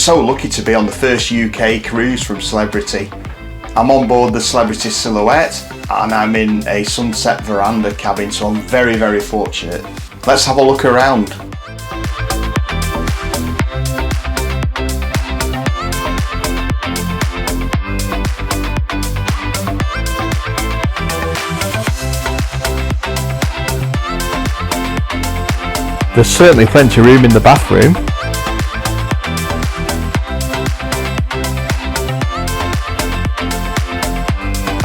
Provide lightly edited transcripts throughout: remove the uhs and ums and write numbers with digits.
so lucky to be on the first UK cruise from Celebrity. I'm on board the Celebrity Silhouette and I'm in a sunset veranda cabin, so I'm very, very fortunate. Let's have a look around. There's certainly plenty of room in the bathroom.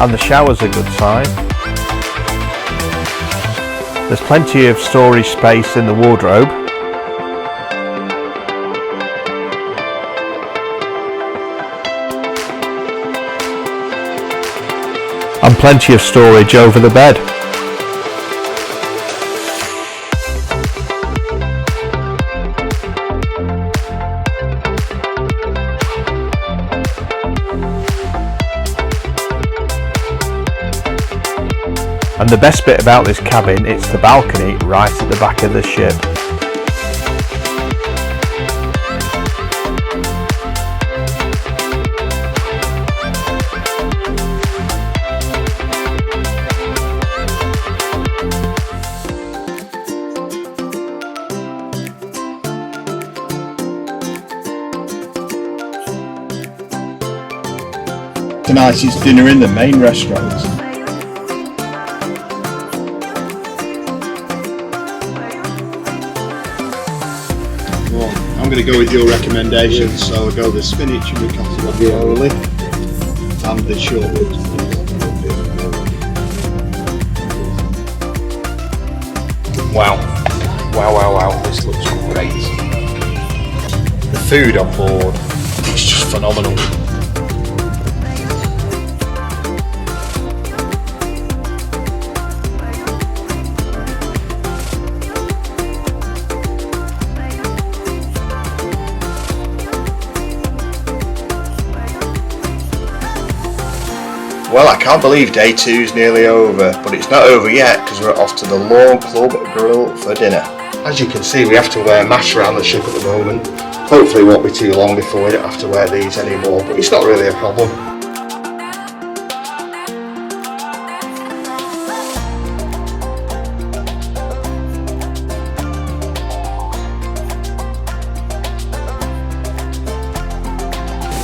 And the shower's a good size. There's plenty of storage space in the wardrobe. And plenty of storage over the bed. And the best bit about this cabin, it's the balcony right at the back of the ship. Tonight is dinner in the main restaurant. I'm going to go with your recommendations, so I'll go the spinach and ricotta ravioli and the short ribs. Wow, this looks great. The food on board is just phenomenal. Well, I can't believe day 2 is nearly over, but it's not over yet because we're off to the Lawn Club Grill for dinner. As you can see, we have to wear masks around the ship at the moment. Hopefully it won't be too long before we don't have to wear these anymore, but it's not really a problem.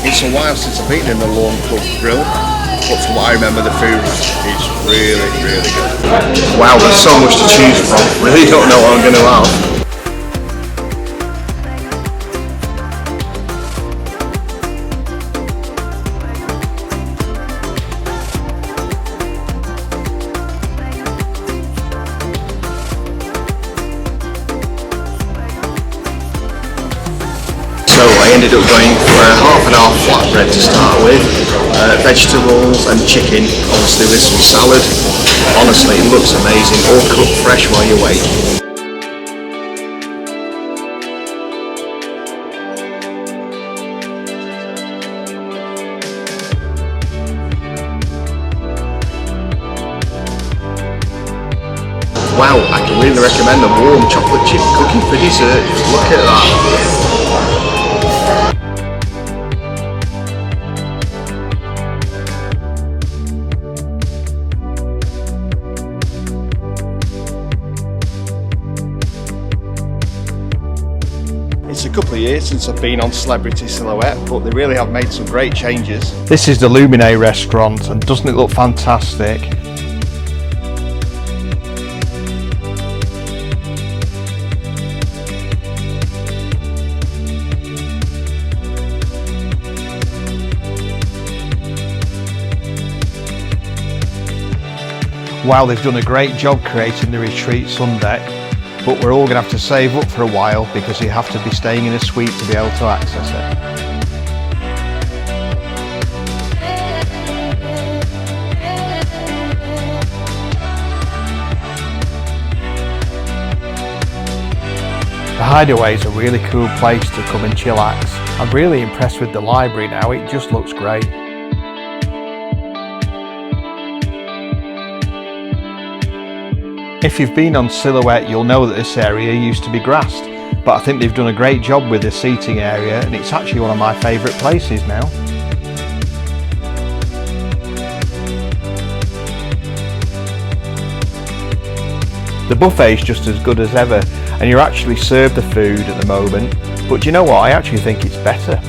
It's a while since I've been in the Lawn Club Grill. But from what I remember, the food is really, really good. Wow, there's so much to choose from. Really don't know what I'm going to have. So I ended up going for a half and half flatbread to start with, vegetables and chicken, obviously with some salad. Honestly, it looks amazing, all cooked fresh while you wait. Wow, I can really recommend the warm chocolate chip cookie for dessert. Look at that. It's a couple of years since I've been on Celebrity Silhouette, but they really have made some great changes. This is the Lumine restaurant, and doesn't it look fantastic? Wow, they've done a great job creating the retreat sun deck, but we're all going to have to save up for a while because you have to be staying in a suite to be able to access it. The Hideaway is a really cool place to come and chillax. I'm really impressed with the library now, it just looks great. If you've been on Silhouette, you'll know that this area used to be grassed, but I think they've done a great job with the seating area, and it's actually one of my favourite places now. The buffet is just as good as ever, and you're actually served the food at the moment, but do you know what, I actually think it's better.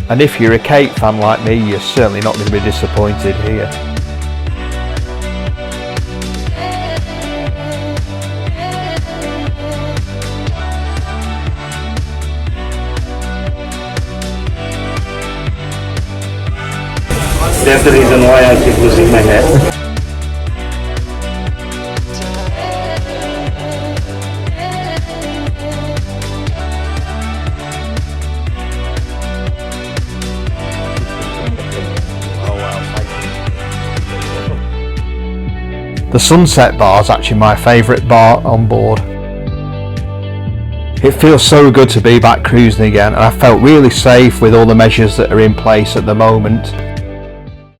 And if you're a cake fan like me, you're certainly not going to be disappointed here. That's the reason why I keep losing my head. The Sunset Bar is actually my favourite bar on board. It feels so good to be back cruising again, and I felt really safe with all the measures that are in place at the moment.